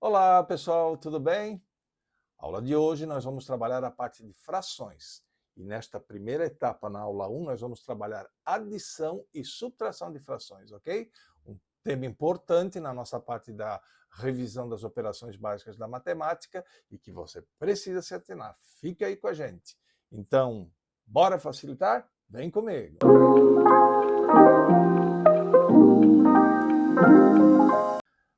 Olá, pessoal, tudo bem? Aula de hoje nós vamos trabalhar a parte de frações. E nesta primeira etapa, na aula 1, nós vamos trabalhar adição e subtração de frações, ok? Um tema importante na nossa parte da revisão das operações básicas da matemática e que você precisa se atinar. Fica aí com a gente. Então, bora facilitar? Vem comigo!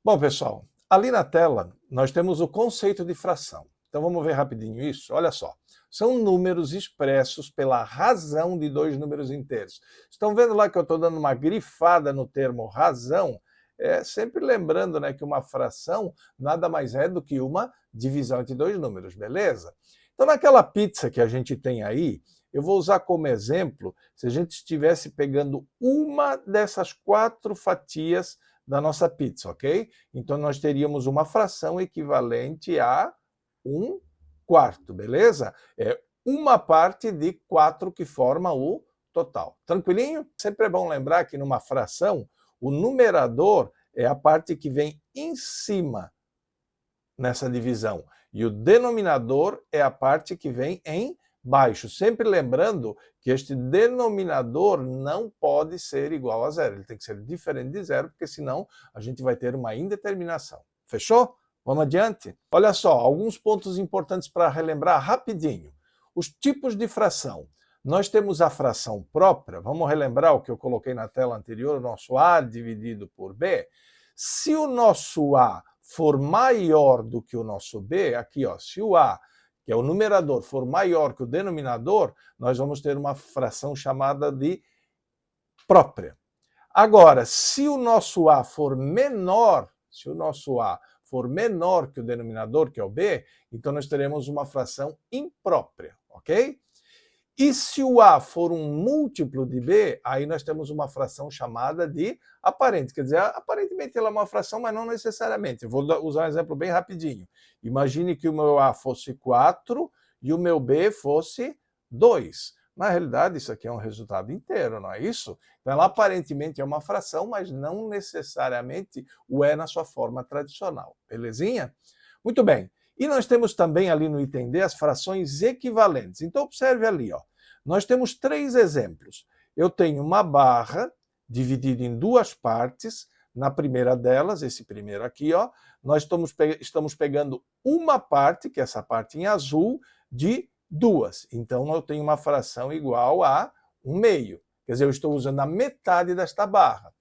Bom, pessoal, ali na tela nós temos o conceito de fração. Então vamos ver rapidinho isso? Olha só, são números expressos pela razão de dois números inteiros. Estão vendo lá que eu estou dando uma grifada no termo razão? Sempre lembrando, né, que uma fração nada mais é do que uma divisão entre dois números, beleza? Então naquela pizza que a gente tem aí, eu vou usar como exemplo se a gente estivesse pegando uma dessas 4 fatias da nossa pizza, ok? Então nós teríamos uma fração equivalente a 1/4, beleza? É uma parte de 4 que forma o total. Tranquilinho? Sempre é bom lembrar que numa fração, o numerador é a parte que vem em cima nessa divisão e o denominador é a parte que vem em baixo. Sempre lembrando que este denominador não pode ser igual a zero. Ele tem que ser diferente de zero, porque senão a gente vai ter uma indeterminação. Fechou? Vamos adiante? Olha só, alguns pontos importantes para relembrar rapidinho. Os tipos de fração. Nós temos a fração própria. Vamos relembrar o que eu coloquei na tela anterior, o nosso A dividido por B. Se o nosso A for maior do que o nosso B, aqui ó, se o A, que é o numerador, for maior que o denominador, nós vamos ter uma fração chamada de própria. Agora, se o nosso A for menor, se o nosso A for menor que o denominador, que é o B, então nós teremos uma fração imprópria, ok? E se o A for um múltiplo de B, aí nós temos uma fração chamada de aparente. Quer dizer, aparentemente ela é uma fração, mas não necessariamente. Eu vou usar um exemplo bem rapidinho. Imagine que o meu A fosse 4 e o meu B fosse 2. Na realidade, isso aqui é um resultado inteiro, não é isso? Então ela aparentemente é uma fração, mas não necessariamente o é na sua forma tradicional. Belezinha? Muito bem. E nós temos também ali no item D as frações equivalentes. Então observe ali, ó. Nós temos 3 exemplos. Eu tenho uma barra dividida em 2 partes. Na primeira delas, esse primeiro aqui, ó, nós estamos pegando uma parte, que é essa parte em azul, de 2. Então eu tenho uma fração igual a 1/2. Quer dizer, eu estou usando a metade desta barra.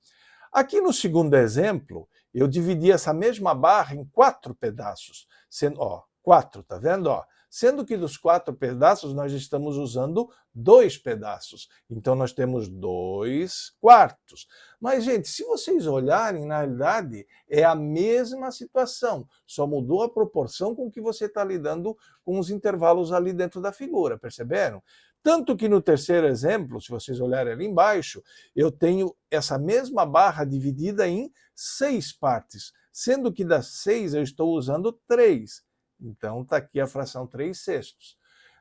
Aqui no segundo exemplo, eu dividi essa mesma barra em 4 pedaços, sendo, ó, 4, tá vendo? Ó? Sendo que dos 4 pedaços nós estamos usando 2 pedaços. Então nós temos 2/4. Mas, gente, se vocês olharem, na realidade, é a mesma situação, só mudou a proporção com que você está lidando com os intervalos ali dentro da figura, perceberam? Tanto que no terceiro exemplo, se vocês olharem ali embaixo, eu tenho essa mesma barra dividida em 6 partes, sendo que das 6 eu estou usando 3. Então está aqui a fração 3/6.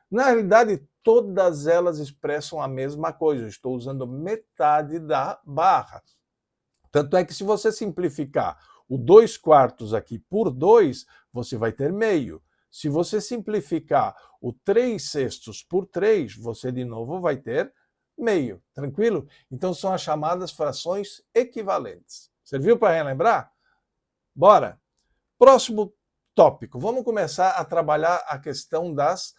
Na realidade, todas elas expressam a mesma coisa, eu estou usando metade da barra. Tanto é que se você simplificar o 2/4 aqui por 2, você vai ter meio. Se você simplificar o 3/6 por 3, você de novo vai ter meio, tranquilo? Então são as chamadas frações equivalentes. Serviu para relembrar? Bora! Próximo tópico. Vamos começar a trabalhar a questão das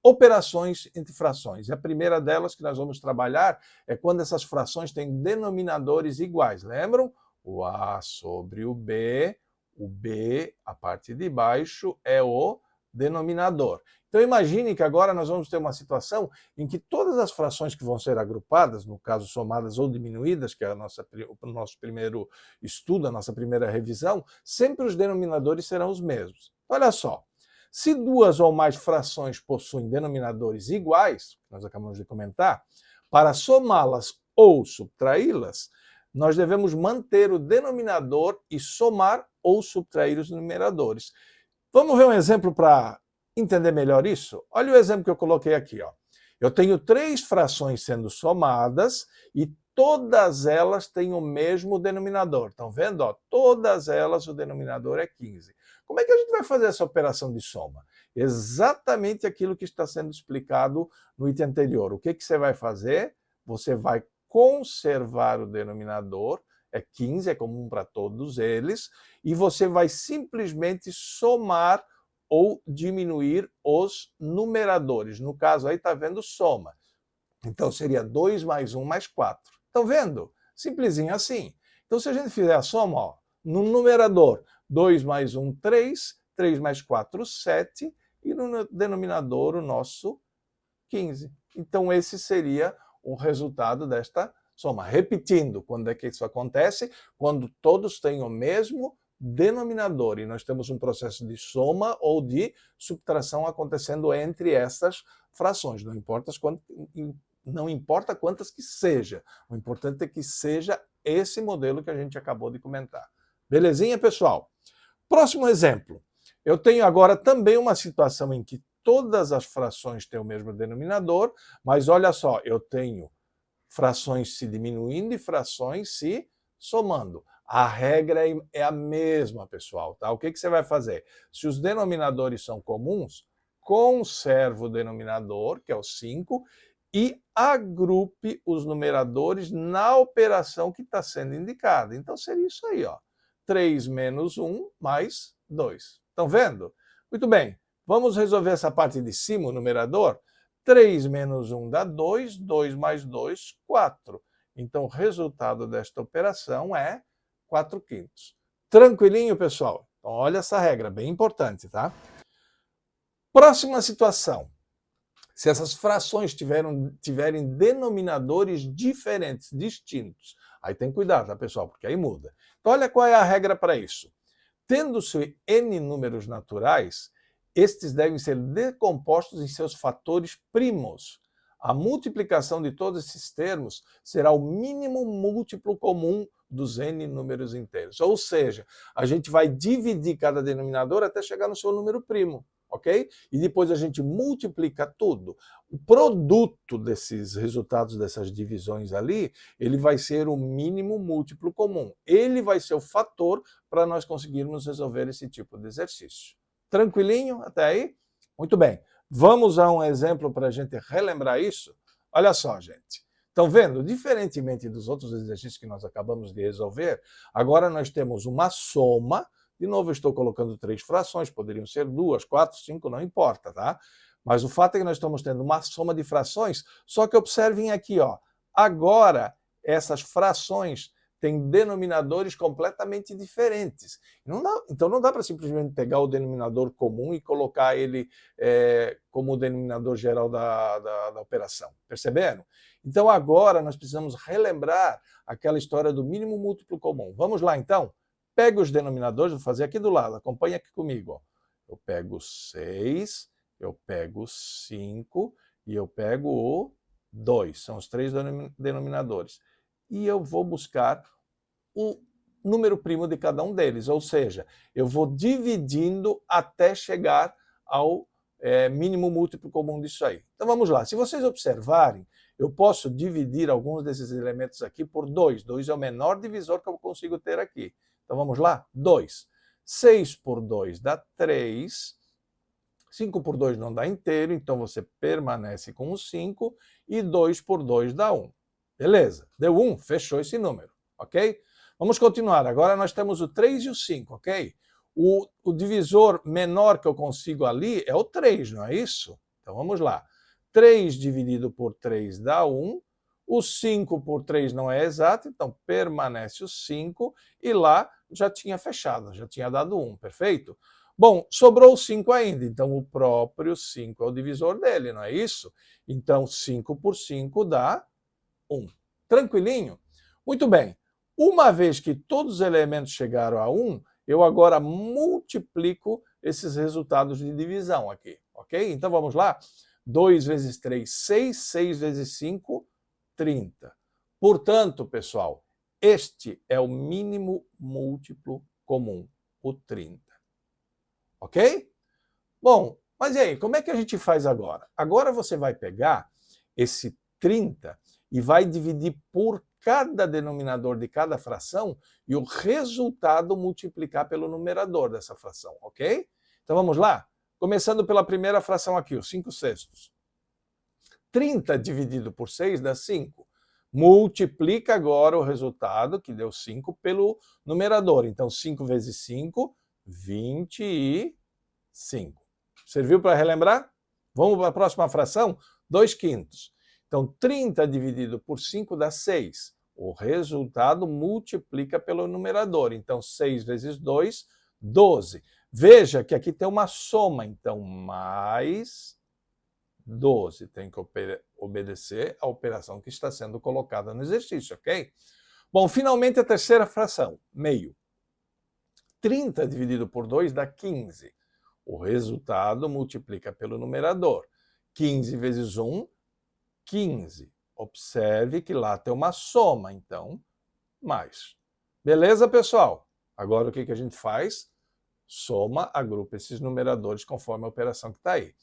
operações entre frações. E a primeira delas que nós vamos trabalhar é quando essas frações têm denominadores iguais. Lembram? O A sobre o B, a parte de baixo, é o denominador. Então imagine que agora nós vamos ter uma situação em que todas as frações que vão ser agrupadas, no caso somadas ou diminuídas, que é o nosso primeiro estudo, a nossa primeira revisão, sempre os denominadores serão os mesmos. Olha só, se 2 ou mais frações possuem denominadores iguais, nós acabamos de comentar, para somá-las ou subtraí-las, nós devemos manter o denominador e somar ou subtrair os numeradores. Vamos ver um exemplo para entender melhor isso? Olha o exemplo que eu coloquei aqui. Ó. Eu tenho 3 frações sendo somadas e todas elas têm o mesmo denominador. Estão vendo? Ó, todas elas, o denominador é 15. Como é que a gente vai fazer essa operação de soma? Exatamente aquilo que está sendo explicado no item anterior. O que você vai fazer? Você vai conservar o denominador, é 15, é comum para todos eles, e você vai simplesmente somar ou diminuir os numeradores. No caso aí está vendo soma. Então seria 2 mais 1 mais 4. Estão vendo? Simplesinho assim. Então se a gente fizer a soma, ó, no numerador 2 mais 1, 3, 3 mais 4, 7, e no denominador o nosso 15. Então esse seria o resultado desta soma. Repetindo, quando é que isso acontece? Quando todos têm o mesmo denominador e nós temos um processo de soma ou de subtração acontecendo entre essas frações. Não importa quantas que seja. O importante é que seja esse modelo que a gente acabou de comentar. Belezinha, pessoal? Próximo exemplo. Eu tenho agora também uma situação em que todas as frações têm o mesmo denominador, mas olha só, eu tenho frações se diminuindo e frações se somando. A regra é a mesma, pessoal, tá? O que você vai fazer? Se os denominadores são comuns, conserva o denominador, que é o 5, e agrupe os numeradores na operação que está sendo indicada. Então seria isso aí, ó. 3 menos 1 mais 2. Estão vendo? Muito bem. Vamos resolver essa parte de cima, o numerador? 3 menos 1 dá 2, 2 mais 2, 4. Então, o resultado desta operação é 4/5. Tranquilinho, pessoal? Então, olha essa regra, bem importante, tá? Próxima situação. Se essas frações tiverem denominadores diferentes, distintos, aí tem cuidado, tá, pessoal? Porque aí muda. Então, olha qual é a regra para isso. Tendo-se n números naturais, estes devem ser decompostos em seus fatores primos. A multiplicação de todos esses termos será o mínimo múltiplo comum dos n números inteiros. Ou seja, a gente vai dividir cada denominador até chegar no seu número primo, ok? E depois a gente multiplica tudo. O produto desses resultados, dessas divisões ali, ele vai ser o mínimo múltiplo comum. Ele vai ser o fator para nós conseguirmos resolver esse tipo de exercício. Tranquilinho até aí? Muito bem. Vamos a um exemplo para a gente relembrar isso? Olha só, gente. Estão vendo? Diferentemente dos outros exercícios que nós acabamos de resolver, agora nós temos uma soma. De novo, eu estou colocando 3 frações, poderiam ser 2, 4, 5, não importa, tá? Mas o fato é que nós estamos tendo uma soma de frações, só que observem aqui, ó. Agora, essas frações têm denominadores completamente diferentes. Então não dá para simplesmente pegar o denominador comum e colocar ele como o denominador geral da operação. Perceberam? Então agora nós precisamos relembrar aquela história do mínimo múltiplo comum. Vamos lá então? Pega os denominadores, vou fazer aqui do lado, acompanha aqui comigo. Ó. Eu pego 6, eu pego 5 e eu pego o 2. São os 3 denominadores. E eu vou buscar o número primo de cada um deles, ou seja, eu vou dividindo até chegar ao mínimo múltiplo comum disso aí. Então vamos lá, se vocês observarem, eu posso dividir alguns desses elementos aqui por 2. 2 é o menor divisor que eu consigo ter aqui. Então vamos lá, 2. 6 por 2 dá 3. 5 por 2 não dá inteiro, então você permanece com o 5. E 2 por 2 dá 1. Beleza, deu 1, fechou esse número, ok? Vamos continuar. Agora nós temos o 3 e o 5, ok? O divisor menor que eu consigo ali é o 3, não é isso? Então vamos lá. 3 dividido por 3 dá 1. O 5 por 3 não é exato, então permanece o 5. E lá já tinha fechado, já tinha dado 1, perfeito? Bom, sobrou o 5 ainda, então o próprio 5 é o divisor dele, não é isso? Então 5 por 5 dá 1. Tranquilinho? Muito bem. Uma vez que todos os elementos chegaram a 1, eu agora multiplico esses resultados de divisão aqui, ok? Então vamos lá? 2 vezes 3, 6. 6 vezes 5, 30. Portanto, pessoal, este é o mínimo múltiplo comum, o 30. Ok? Bom, mas e aí, como é que a gente faz agora? Agora você vai pegar esse 30 e vai dividir por cada denominador de cada fração e o resultado multiplicar pelo numerador dessa fração, ok? Então vamos lá? Começando pela primeira fração aqui, os 5/6. 30 dividido por 6 dá 5. Multiplica agora o resultado, que deu 5, pelo numerador. Então 5 vezes 5, 25. Serviu para relembrar? Vamos para a próxima fração? 2/5. Então 30 dividido por 5 dá 6. O resultado multiplica pelo numerador. Então 6 vezes 2, 12. Veja que aqui tem uma soma, então mais 12. Tem que obedecer à operação que está sendo colocada no exercício, ok? Bom, finalmente a terceira fração, meio. 30 dividido por 2 dá 15. O resultado multiplica pelo numerador. 15 vezes 1, 15. Observe que lá tem uma soma, então, mais. Beleza, pessoal? Agora o que a gente faz? Soma, agrupa esses numeradores conforme a operação que está aí.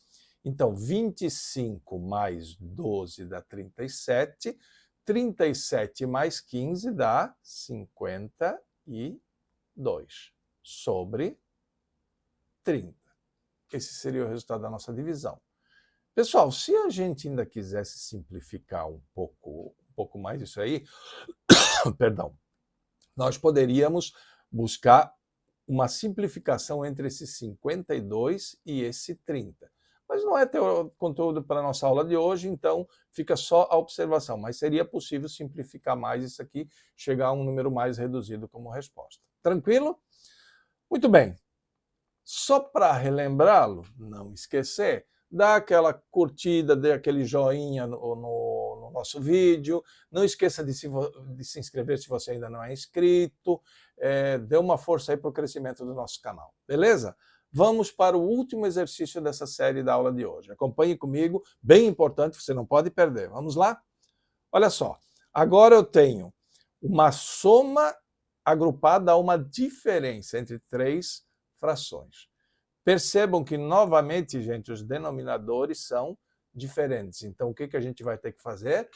Então, 25 mais 12 dá 37. 37 mais 15 dá 52. Sobre 30. Esse seria o resultado da nossa divisão. Pessoal, se a gente ainda quisesse simplificar um pouco mais isso aí, perdão, nós poderíamos buscar uma simplificação entre esse 52 e esse 30. Mas não é conteúdo para a nossa aula de hoje, então fica só a observação. Mas seria possível simplificar mais isso aqui, chegar a um número mais reduzido como resposta. Tranquilo? Muito bem. Só para relembrá-lo, não esquecer, dá aquela curtida, dê aquele joinha no nosso vídeo. Não esqueça de se inscrever se você ainda não é inscrito. Dê uma força aí para o crescimento do nosso canal. Beleza? Vamos para o último exercício dessa série da aula de hoje. Acompanhe comigo, bem importante, você não pode perder. Vamos lá? Olha só, agora eu tenho uma soma agrupada a uma diferença entre 3 frações. Percebam que, novamente, gente, os denominadores são diferentes. Então, o que a gente vai ter que fazer?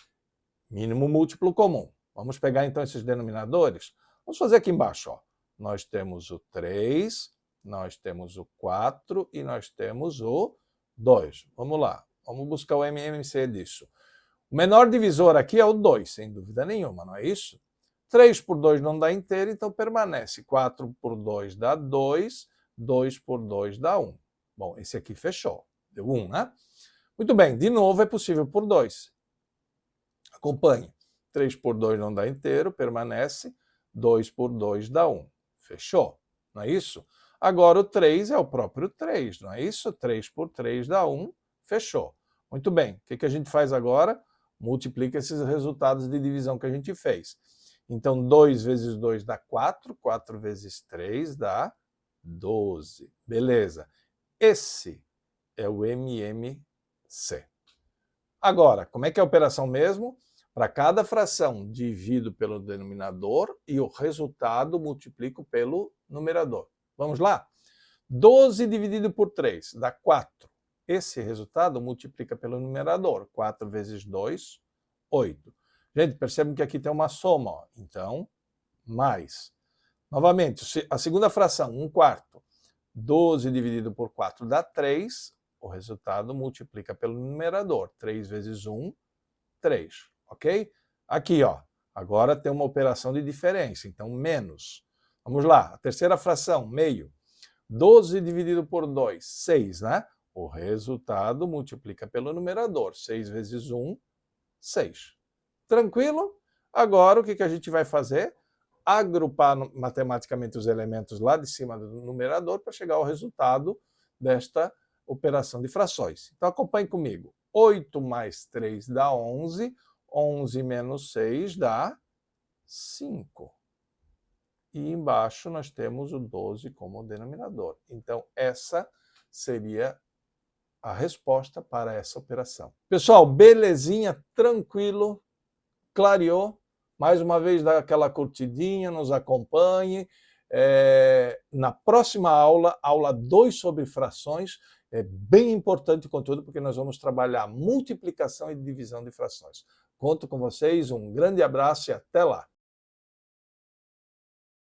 Mínimo múltiplo comum. Vamos pegar, então, esses denominadores? Vamos fazer aqui embaixo. Ó. Nós temos o 3, nós temos o 4 e nós temos o 2. Vamos lá. Vamos buscar o MMC disso. O menor divisor aqui é o 2, sem dúvida nenhuma, não é isso? 3 por 2 não dá inteiro, então permanece. 4 por 2 dá 2. 2 por 2 dá 1. Bom, esse aqui fechou. Deu 1, né? Muito bem, de novo é possível por 2. Acompanhe. 3 por 2 não dá inteiro, permanece. 2 por 2 dá 1. Fechou, não é isso? Agora o 3 é o próprio 3, não é isso? 3 por 3 dá 1, fechou. Muito bem, o que a gente faz agora? Multiplica esses resultados de divisão que a gente fez. Então, 2 vezes 2 dá 4, 4 vezes 3 dá 12. Beleza. Esse é o MMC. Agora, como é que é a operação mesmo? Para cada fração, divido pelo denominador e o resultado multiplico pelo numerador. Vamos lá? 12 dividido por 3 dá 4. Esse resultado multiplica pelo numerador. 4 vezes 2, 8. Gente, percebem que aqui tem uma soma. Ó. Então, mais. Novamente, a segunda fração, 1/4. 12 dividido por 4 dá 3. O resultado multiplica pelo numerador. 3 vezes 1, 3. Ok? Aqui, ó. Agora tem uma operação de diferença. Então, menos. Vamos lá. A terceira fração, meio. 12 dividido por 2, 6, né? O resultado multiplica pelo numerador. 6 vezes 1, 6. Tranquilo? Agora, o que a gente vai fazer? Agrupar matematicamente os elementos lá de cima do numerador para chegar ao resultado desta operação de frações. Então, acompanhe comigo. 8 mais 3 dá 11. 11 menos 6 dá 5. E embaixo nós temos o 12 como denominador. Então, essa seria a resposta para essa operação. Pessoal, belezinha, tranquilo, clareou? Mais uma vez, dá aquela curtidinha, nos acompanhe. Na próxima aula, aula 2 sobre frações, é bem importante o conteúdo, porque nós vamos trabalhar multiplicação e divisão de frações. Conto com vocês, um grande abraço e até lá!